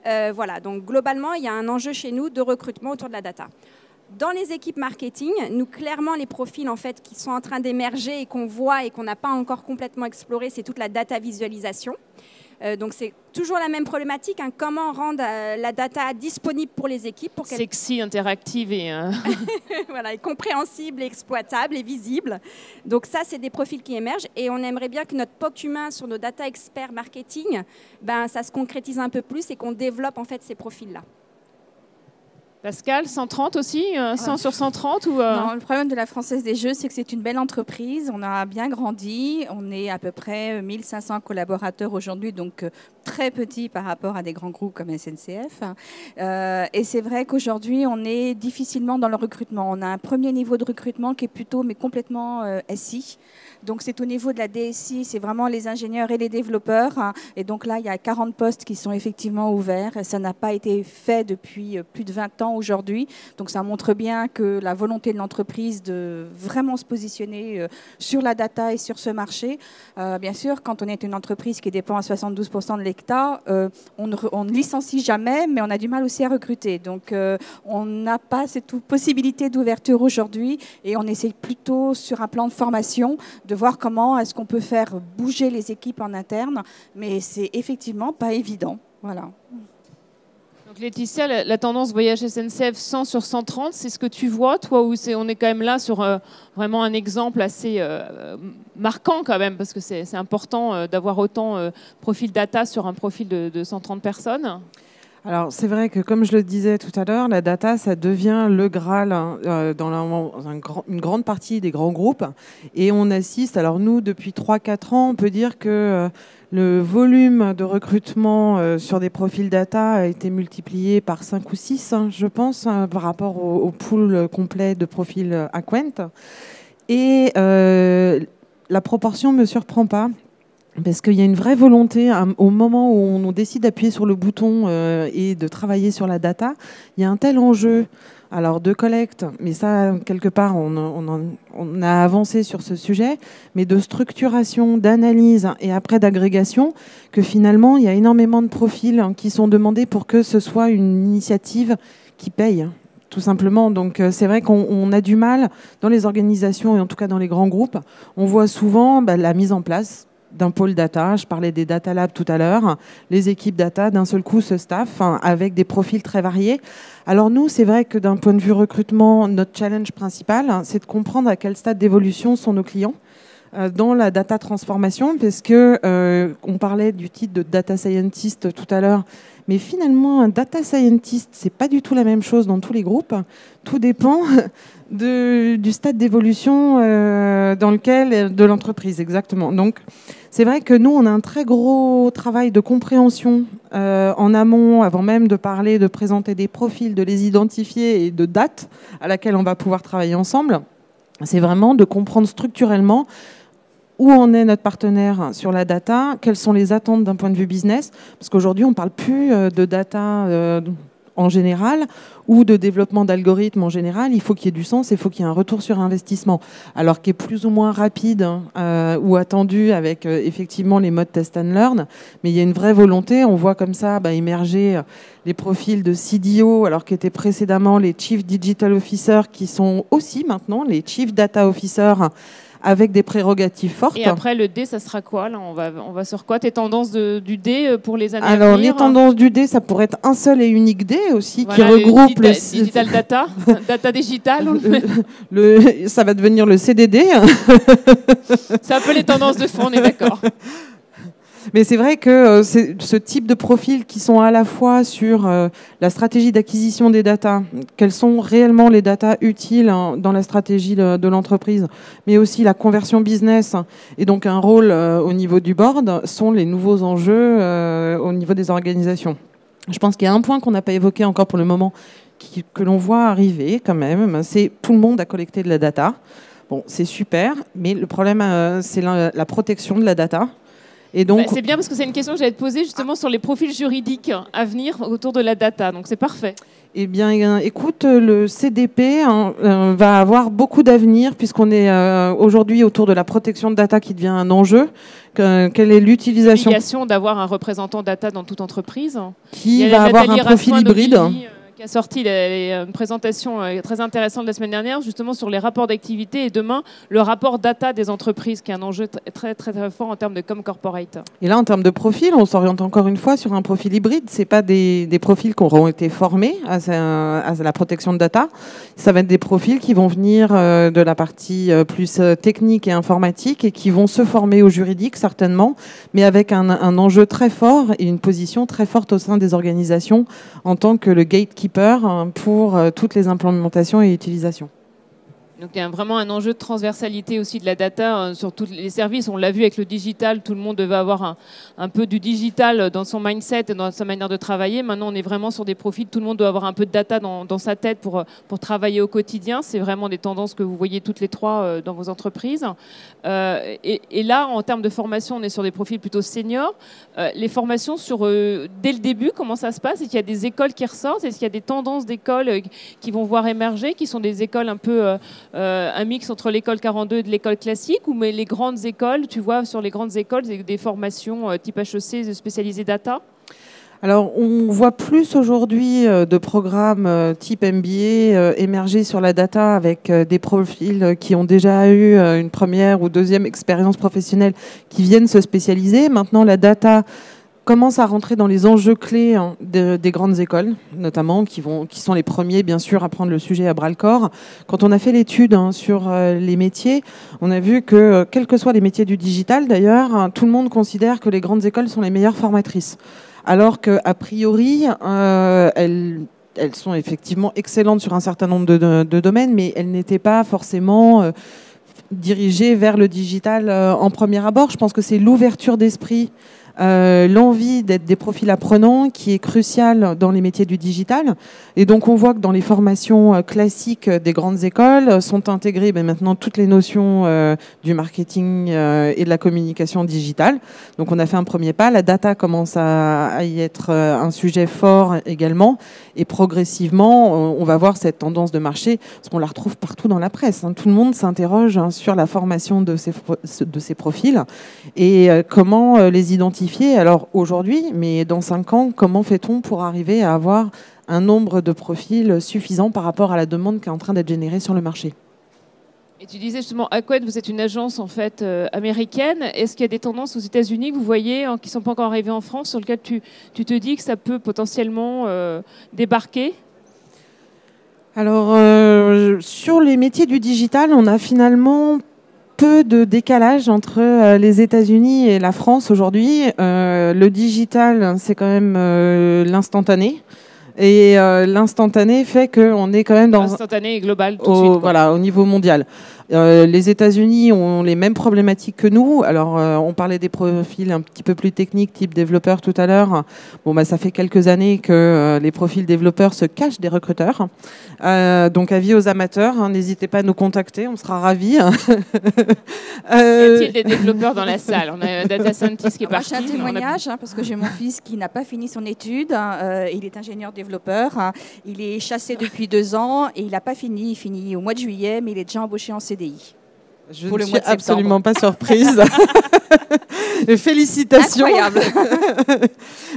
Voilà, donc globalement, il y a un enjeu chez nous de recrutement autour de la data. Dans les équipes marketing, nous, clairement, les profils en fait, qui sont en train d'émerger et qu'on voit et qu'on n'a pas encore complètement exploré, c'est toute la data visualisation. Donc c'est toujours la même problématique, hein, comment rendre la data disponible pour les équipes. Pour sexy, interactive et... voilà, et compréhensible, et exploitable et visible. Donc ça, c'est des profils qui émergent et on aimerait bien que notre POC humain sur nos data experts marketing, ben, ça se concrétise un peu plus et qu'on développe en fait ces profils-là. Pascal, 130 aussi, 100 sur 130 ou Non, le problème de la Française des Jeux, c'est que c'est une belle entreprise. On a bien grandi. On est à peu près 1500 collaborateurs aujourd'hui, donc très petit par rapport à des grands groupes comme SNCF. Et c'est vrai qu'aujourd'hui, on est difficilement dans le recrutement. On a un premier niveau de recrutement qui est plutôt, mais complètement SI. Donc c'est au niveau de la DSI, c'est vraiment les ingénieurs et les développeurs. Hein. Et donc là, il y a 40 postes qui sont effectivement ouverts. Ça n'a pas été fait depuis plus de 20 ans aujourd'hui. Donc ça montre bien que la volonté de l'entreprise de vraiment se positionner sur la data et sur ce marché. Bien sûr, quand on est une entreprise qui dépend à 72% de l'État, on ne licencie jamais, mais on a du mal aussi à recruter. Donc on n'a pas cette possibilité d'ouverture aujourd'hui et on essaie plutôt sur un plan de formation de voir comment est-ce qu'on peut faire bouger les équipes en interne, mais c'est effectivement pas évident. Voilà. Donc Laetitia, la tendance Voyage SNCF 100 sur 130, c'est ce que tu vois, toi, ou on est quand même là sur vraiment un exemple assez marquant quand même, parce que c'est important d'avoir autant profil data sur un profil de 130 personnes. Alors, c'est vrai que, comme je le disais tout à l'heure, la data, ça devient le Graal dans une grande partie des grands groupes. Et on assiste, alors nous, depuis 3-4 ans, on peut dire que le volume de recrutement sur des profils data a été multiplié par 5 ou 6, je pense, par rapport au pool complet de profils Aquent. Et la proportion ne me surprend pas. Parce qu'il y a une vraie volonté, au moment où on décide d'appuyer sur le bouton et de travailler sur la data, il y a un tel enjeu Alors, de collecte, mais ça, quelque part, on a avancé sur ce sujet, mais de structuration, d'analyse et après d'agrégation, que finalement, il y a énormément de profils qui sont demandés pour que ce soit une initiative qui paye, tout simplement. Donc, c'est vrai qu'on a du mal dans les organisations, et en tout cas dans les grands groupes. On voit souvent la mise en place d'un pôle data. Je parlais des data labs tout à l'heure. Les équipes data, d'un seul coup, se staffent avec des profils très variés. Alors nous, c'est vrai que d'un point de vue recrutement, notre challenge principal, c'est de comprendre à quel stade d'évolution sont nos clients dans la data transformation, parce que on parlait du titre de data scientist tout à l'heure, mais finalement, un data scientist, c'est pas du tout la même chose dans tous les groupes. Tout dépend du stade d'évolution de l'entreprise, exactement. Donc, c'est vrai que nous, on a un très gros travail de compréhension en amont, avant même de parler, de présenter des profils, de les identifier et de dates à laquelle on va pouvoir travailler ensemble. C'est vraiment de comprendre structurellement où en est notre partenaire sur la data, quelles sont les attentes d'un point de vue business, parce qu'aujourd'hui, on ne parle plus de data en général ou de développement d'algorithmes en général. Il faut qu'il y ait du sens, il faut qu'il y ait un retour sur investissement, alors qui est plus ou moins rapide ou attendu avec effectivement les modes test and learn, mais il y a une vraie volonté. On voit comme ça émerger les profils de CDO, alors qui étaient précédemment les Chief Digital Officer, qui sont aussi maintenant les Chief Data Officer, avec des prérogatives fortes. Et après, le D, ça sera quoi là, on va sur quoi? Tes tendances du D pour les années à venir? Alors, les tendances du D, ça pourrait être un seul et unique D aussi, voilà, qui regroupe le digital data, data digital. Ça va devenir le CDD. C'est un peu les tendances de fond, on est d'accord. Mais c'est vrai que c'est ce type de profils qui sont à la fois sur la stratégie d'acquisition des datas, quelles sont réellement les datas utiles dans la stratégie de l'entreprise, mais aussi la conversion business et donc un rôle au niveau du board, sont les nouveaux enjeux au niveau des organisations. Je pense qu'il y a un point qu'on n'a pas évoqué encore pour le moment, que l'on voit arriver quand même, c'est tout le monde a collecté de la data. Bon, c'est super, mais le problème, c'est la protection de la data. Donc, c'est bien parce que c'est une question que j'allais te poser justement sur les profils juridiques à venir autour de la data, donc c'est parfait. Eh bien, écoute, le CDP va avoir beaucoup d'avenir puisqu'on est aujourd'hui autour de la protection de data qui devient un enjeu. Quelle est l'utilisation? L'obligation d'avoir un représentant data dans toute entreprise. Qui va avoir un profil hybride. Qui a sorti une présentation très intéressante la semaine dernière, justement sur les rapports d'activité et demain, le rapport data des entreprises, qui est un enjeu très, très, très fort en termes de com corporate. Et là, en termes de profil, on s'oriente encore une fois sur un profil hybride. Ce n'est pas des profils qui auront été formés à la protection de data. Ça va être des profils qui vont venir de la partie plus technique et informatique et qui vont se former au juridique, certainement, mais avec un enjeu très fort et une position très forte au sein des organisations en tant que le gatekeeper pour toutes les implémentations et utilisations. Donc il y a vraiment un enjeu de transversalité aussi de la data sur tous les services. On l'a vu avec le digital, tout le monde devait avoir un peu du digital dans son mindset et dans sa manière de travailler. Maintenant, on est vraiment sur des profils, tout le monde doit avoir un peu de data dans sa tête pour travailler au quotidien. C'est vraiment des tendances que vous voyez toutes les trois dans vos entreprises. Et là, en termes de formation, on est sur des profils plutôt seniors. Les formations dès le début, comment ça se passe? Est-ce qu'il y a des écoles qui ressortent? Est-ce qu'il y a des tendances d'écoles qui vont voir émerger, qui sont des écoles un peu... un mix entre l'école 42 et de l'école classique, ou mais les grandes écoles, tu vois, sur les grandes écoles, des formations type HEC spécialisées data? Alors, on voit plus aujourd'hui de programmes type MBA émerger sur la data avec des profils qui ont déjà eu une première ou deuxième expérience professionnelle qui viennent se spécialiser. Maintenant, la data commence à rentrer dans les enjeux clés des grandes écoles, notamment, qui sont les premiers, bien sûr, à prendre le sujet à bras-le-corps. Quand on a fait l'étude sur les métiers, on a vu que, quels que soient les métiers du digital, d'ailleurs, tout le monde considère que les grandes écoles sont les meilleures formatrices. Alors qu'a priori, elles sont effectivement excellentes sur un certain nombre de domaines, mais elles n'étaient pas forcément dirigées vers le digital en premier abord. Je pense que c'est l'ouverture d'esprit l'envie d'être des profils apprenants qui est cruciale dans les métiers du digital. Et donc on voit que dans les formations classiques des grandes écoles sont intégrées maintenant toutes les notions du marketing et de la communication digitale. Donc on a fait un premier pas. La data commence à y être un sujet fort également. Et progressivement, on va voir cette tendance de marché, parce qu'on la retrouve partout dans la presse. Tout le monde s'interroge sur la formation de ces profils et comment les identifier. Alors aujourd'hui, mais dans 5 ans, comment fait-on pour arriver à avoir un nombre de profils suffisant par rapport à la demande qui est en train d'être générée sur le marché? Et tu disais justement, Aquent, vous êtes une agence en fait américaine. Est-ce qu'il y a des tendances aux États-Unis que vous voyez qui ne sont pas encore arrivées en France, sur lesquelles tu te dis que ça peut potentiellement débarquer? Alors, sur les métiers du digital, on a finalement peu de décalage entre les États-Unis et la France aujourd'hui. Le digital, c'est quand même l'instantané. Et l'instantané fait qu'on est quand même dans... L'instantané et global tout de suite. Voilà, au niveau mondial. Les États-Unis ont les mêmes problématiques que nous. Alors, on parlait des profils un petit peu plus techniques, type développeur tout à l'heure. Bon, bah, ça fait quelques années que les profils développeurs se cachent des recruteurs. Donc, avis aux amateurs, n'hésitez pas à nous contacter, on sera ravis. Y a-t-il des développeurs dans la salle? On a un data scientist qui est parti. J'ai un témoignage, parce que j'ai mon fils qui n'a pas fini son étude. Il est ingénieur développeur. Il est chassé depuis 2 ans et il n'a pas fini. Il finit au mois de juillet, mais il est déjà embauché en CDI. Je ne suis absolument pas surprise. Félicitations. Incroyable.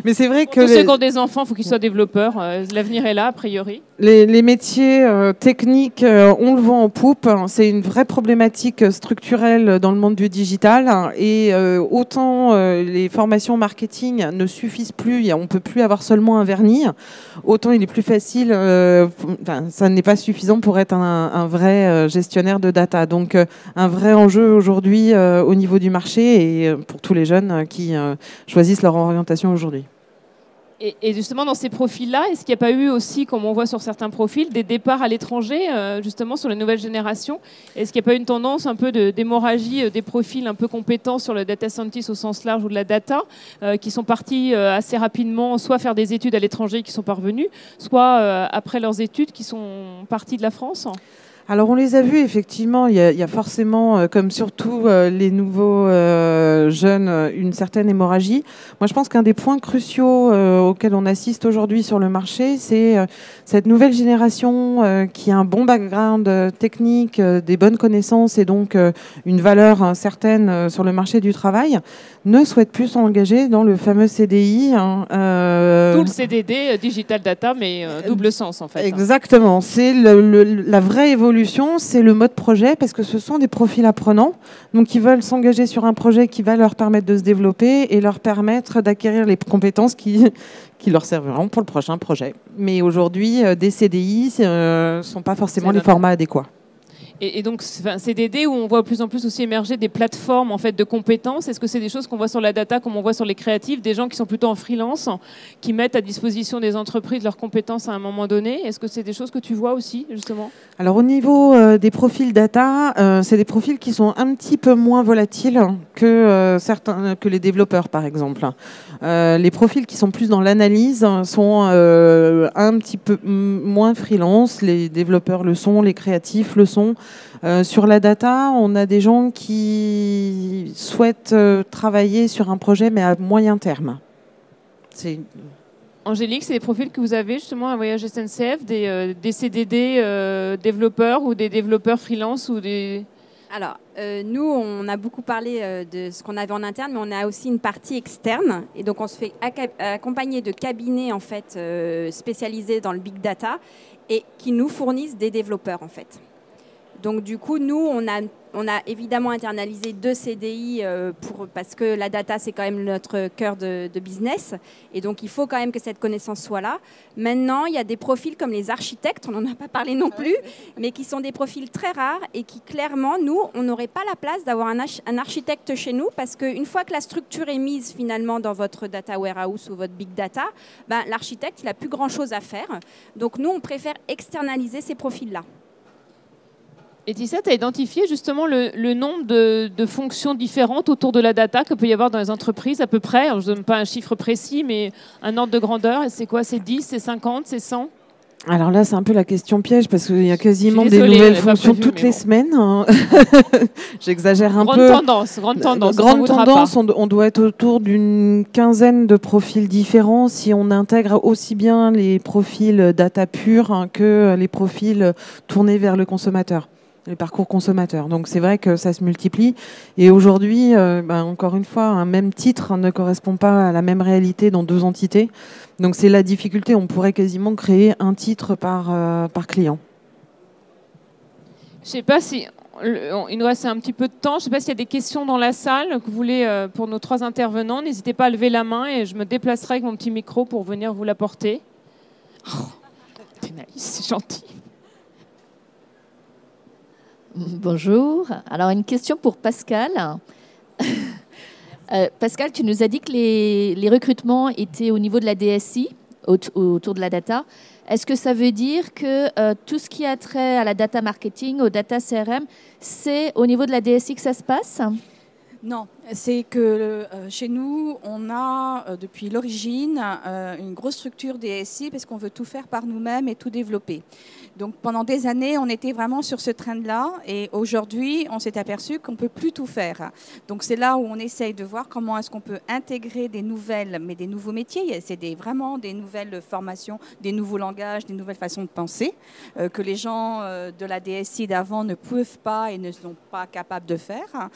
Mais c'est vrai que tous ceux qui ont des enfants, il faut qu'ils soient développeurs. L'avenir est là, a priori. Les métiers techniques, on le vend en poupe. C'est une vraie problématique structurelle dans le monde du digital. Et autant les formations marketing ne suffisent plus, on ne peut plus avoir seulement un vernis, autant il est plus facile, ça n'est pas suffisant pour être un vrai gestionnaire de data. Donc un vrai enjeu aujourd'hui au niveau du marché et pour tous les jeunes qui choisissent leur orientation aujourd'hui. Et justement, dans ces profils-là, est-ce qu'il n'y a pas eu aussi, comme on voit sur certains profils, des départs à l'étranger, justement sur les nouvelles générations? Est-ce qu'il n'y a pas eu une tendance un peu d'hémorragie des profils un peu compétents sur le data scientist au sens large ou de la data, qui sont partis assez rapidement, soit faire des études à l'étranger qui sont parvenus, soit après leurs études qui sont partis de la France? Alors on les a vus effectivement, il y a forcément, comme surtout les nouveaux jeunes, une certaine hémorragie. Moi je pense qu'un des points cruciaux auxquels on assiste aujourd'hui sur le marché, c'est cette nouvelle génération qui a un bon background technique, des bonnes connaissances et donc une valeur certaine sur le marché du travail, ne souhaite plus s'engager dans le fameux CDI. Tout le CDD, Digital Data, mais double sens en fait. Exactement, c'est la vraie évolution. C'est le mode projet parce que ce sont des profils apprenants donc ils veulent s'engager sur un projet qui va leur permettre de se développer et leur permettre d'acquérir les compétences qui leur serviront pour le prochain projet. Mais aujourd'hui, des CDI ne sont pas forcément les formats adéquats. Et donc, CDD où on voit de plus en plus aussi émerger des plateformes en fait, de compétences. Est-ce que c'est des choses qu'on voit sur la data, comme on voit sur les créatifs, des gens qui sont plutôt en freelance, qui mettent à disposition des entreprises leurs compétences à un moment donné? Est-ce que c'est des choses que tu vois aussi, justement? Alors, au niveau des profils data, c'est des profils qui sont un petit peu moins volatiles que les développeurs, par exemple. Les profils qui sont plus dans l'analyse sont un petit peu moins freelance. Les développeurs le sont, les créatifs le sont. Sur la data, on a des gens qui souhaitent travailler sur un projet, mais à moyen terme. Angélique, c'est des profils que vous avez justement à Voyage SNCF, des CDD développeurs ou des développeurs freelance ou des... Alors, nous, on a beaucoup parlé de ce qu'on avait en interne, mais on a aussi une partie externe. Et donc, on se fait accompagner de cabinets en fait, spécialisés dans le big data et qui nous fournissent des développeurs en fait. Donc du coup, nous, on a évidemment internalisé 2 CDI parce que la data, c'est quand même notre cœur de business. Et donc, il faut quand même que cette connaissance soit là. Maintenant, il y a des profils comme les architectes, on n'en a pas parlé non plus, mais qui sont des profils très rares et qui, clairement, nous, on n'aurait pas la place d'avoir un architecte chez nous parce qu'une fois que la structure est mise finalement dans votre data warehouse ou votre big data, ben, l'architecte, il n'a plus grand-chose à faire. Donc nous, on préfère externaliser ces profils-là. Et Tissa, tu as identifié justement le nombre de fonctions différentes autour de la data que peut y avoir dans les entreprises à peu près. Alors, je ne donne pas un chiffre précis, mais un ordre de grandeur. Et c'est quoi? C'est 10, c'est 50, c'est 100? Alors là, c'est un peu la question piège parce qu'il y a quasiment désolée, des nouvelles j'avais pas fonctions prévu, toutes mais les bon. semaines. Hein. J'exagère un Grande peu. tendance, grande tendance. on Grande voudra tendance, pas. on doit être autour d'une quinzaine de profils différents si on intègre aussi bien les profils data purs hein, que les profils tournés vers le consommateur, les parcours consommateurs. Donc c'est vrai que ça se multiplie. Et aujourd'hui, encore une fois, un même titre ne correspond pas à la même réalité dans deux entités. Donc c'est la difficulté. On pourrait quasiment créer un titre par client. Je ne sais pas si... Il nous reste un petit peu de temps. Je ne sais pas s'il y a des questions dans la salle que vous voulez pour nos trois intervenants. N'hésitez pas à lever la main et je me déplacerai avec mon petit micro pour venir vous l'apporter. Oh, t'es naïf, c'est gentil. Bonjour. Alors, une question pour Pascal. Pascal, tu nous as dit que les recrutements étaient au niveau de la DSI, autour de la data. Est-ce que ça veut dire que tout ce qui a trait à la data marketing, au data CRM, c'est au niveau de la DSI que ça se passe ? Non, c'est que chez nous, on a depuis l'origine une grosse structure DSI parce qu'on veut tout faire par nous-mêmes et tout développer. Donc pendant des années, on était vraiment sur ce trend-là et aujourd'hui, on s'est aperçu qu'on ne peut plus tout faire. Donc c'est là où on essaye de voir comment est-ce qu'on peut intégrer des nouvelles, mais des nouveaux métiers. C'est vraiment des nouvelles formations, des nouveaux langages, des nouvelles façons de penser que les gens de la DSI d'avant ne peuvent pas et ne sont pas capables de faire.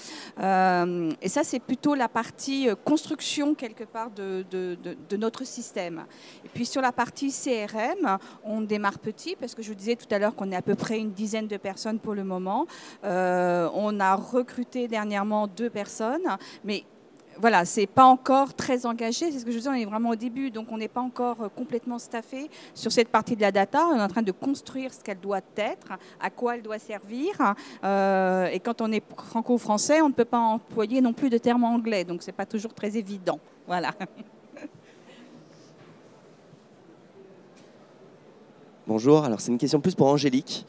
Et ça, c'est plutôt la partie construction, quelque part, de notre système. Et puis, sur la partie CRM, on démarre petit, parce que je vous disais tout à l'heure qu'on est à peu près une dizaine de personnes pour le moment. On a recruté dernièrement 2 personnes, mais voilà, c'est pas encore très engagé. C'est ce que je veux dire, on est vraiment au début, donc on n'est pas encore complètement staffé sur cette partie de la data. On est en train de construire ce qu'elle doit être, à quoi elle doit servir. Et quand on est franco-français, on ne peut pas employer non plus de termes anglais, donc c'est pas toujours très évident. Voilà. Bonjour, alors c'est une question plus pour Angélique.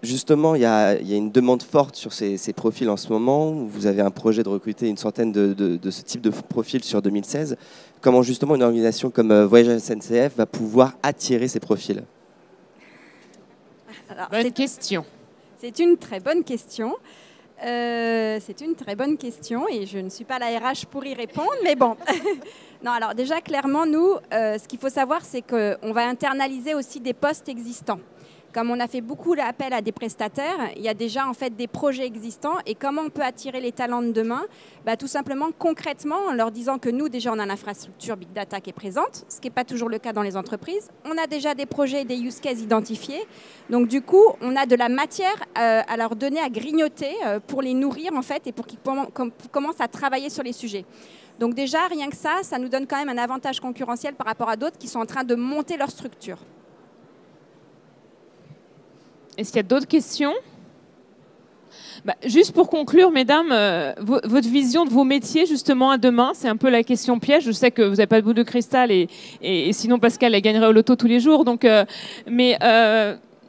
Justement, il y a une demande forte sur ces profils en ce moment. Vous avez un projet de recruter une centaine de ce type de profils sur 2016. Comment justement une organisation comme Voyage SNCF va pouvoir attirer ces profils? Alors, Bonne question. C'est une très bonne question. C'est une très bonne question et je ne suis pas la RH pour y répondre, mais bon. Non, alors déjà, clairement, nous, ce qu'il faut savoir, c'est qu'on va internaliser aussi des postes existants. Comme on a fait beaucoup appel à des prestataires, il y a déjà en fait des projets existants. Et comment on peut attirer les talents de demain? Tout simplement, concrètement, en leur disant que nous, déjà, on a l'infrastructure Big Data qui est présente, ce qui n'est pas toujours le cas dans les entreprises. On a déjà des projets et des use cases identifiés. Donc, du coup, on a de la matière à leur donner à grignoter pour les nourrir, en fait, et pour qu'ils commencent à travailler sur les sujets. Donc, déjà, rien que ça nous donne quand même un avantage concurrentiel par rapport à d'autres qui sont en train de monter leur structure. Est-ce qu'il y a d'autres questions? Juste pour conclure, mesdames, votre vision de vos métiers, justement, à demain, c'est un peu la question piège. Je sais que vous n'avez pas de boule de cristal et sinon Pascal, elle gagnerait au loto tous les jours. Donc, mais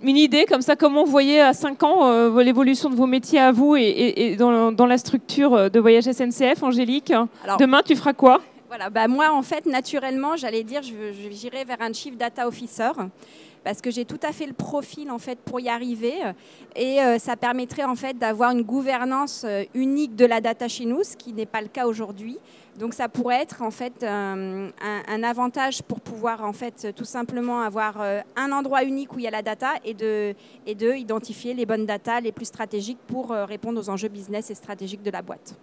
une idée comme ça, comment vous voyez à 5 ans l'évolution de vos métiers à vous et dans la structure de Voyage SNCF, Angélique? Alors, demain, tu feras quoi? Voilà, moi, en fait, naturellement, j'allais dire, j'irai vers un Chief Data Officer. Parce que j'ai tout à fait le profil en fait pour y arriver et ça permettrait en fait d'avoir une gouvernance unique de la data chez nous, ce qui n'est pas le cas aujourd'hui. Donc ça pourrait être en fait un avantage pour pouvoir en fait tout simplement avoir un endroit unique où il y a la data et de identifier les bonnes data les plus stratégiques pour répondre aux enjeux business et stratégiques de la boîte.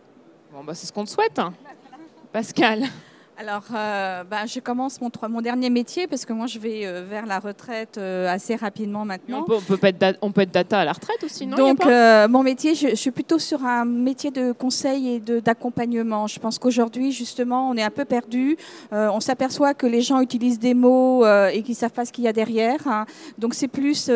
Bon, c'est ce qu'on te souhaite, hein. Pascal. Alors, je commence mon dernier métier parce que moi, je vais vers la retraite assez rapidement maintenant. On peut être data à la retraite aussi, non? Donc, mon métier, je suis plutôt sur un métier de conseil et d'accompagnement. Je pense qu'aujourd'hui, justement, on est un peu perdu. On s'aperçoit que les gens utilisent des mots et qu'ils ne savent pas ce qu'il y a derrière. Hein. Donc, c'est plus...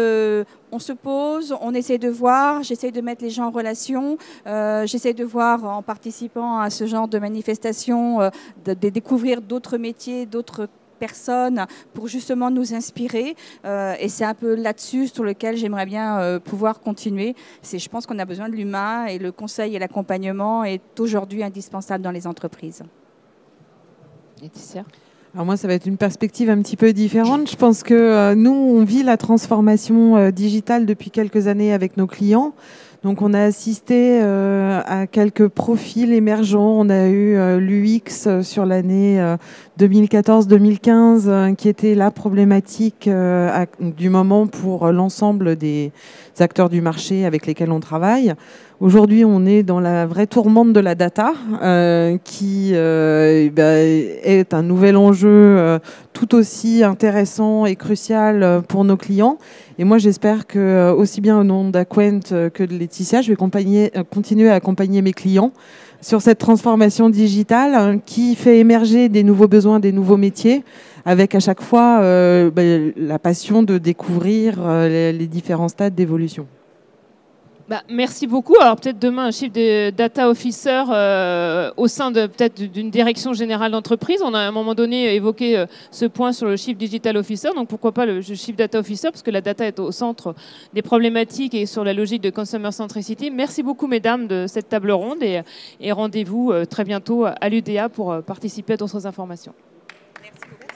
on se pose, on essaie de voir, j'essaie de mettre les gens en relation, j'essaie de voir en participant à ce genre de manifestations, de découvrir d'autres métiers, d'autres personnes pour justement nous inspirer. Et c'est un peu là-dessus sur lequel j'aimerais bien pouvoir continuer. Je pense qu'on a besoin de l'humain et le conseil et l'accompagnement est aujourd'hui indispensable dans les entreprises. Laetitia ? Alors moi, ça va être une perspective un petit peu différente. Je pense que nous, on vit la transformation digitale depuis quelques années avec nos clients. Donc, on a assisté à quelques profils émergents. On a eu l'UX sur l'année 2014-2015, qui était la problématique du moment pour l'ensemble des acteurs du marché avec lesquels on travaille. Aujourd'hui, on est dans la vraie tourmente de la data, qui est un nouvel enjeu tout aussi intéressant et crucial pour nos clients. Et moi, j'espère que, aussi bien au nom d'Aquent que de Laetitia, je vais continuer à accompagner mes clients sur cette transformation digitale qui fait émerger des nouveaux besoins, des nouveaux métiers, avec à chaque fois la passion de découvrir les différents stades d'évolution. Merci beaucoup. Alors peut-être demain un chief de data officer au sein de peut-être d'une direction générale d'entreprise. On a à un moment donné évoqué ce point sur le chief digital officer. Donc pourquoi pas le chief data officer, parce que la data est au centre des problématiques et sur la logique de consumer centricity. Merci beaucoup mesdames de cette table ronde et rendez-vous très bientôt à l'UDA pour participer à d'autres informations. Merci beaucoup.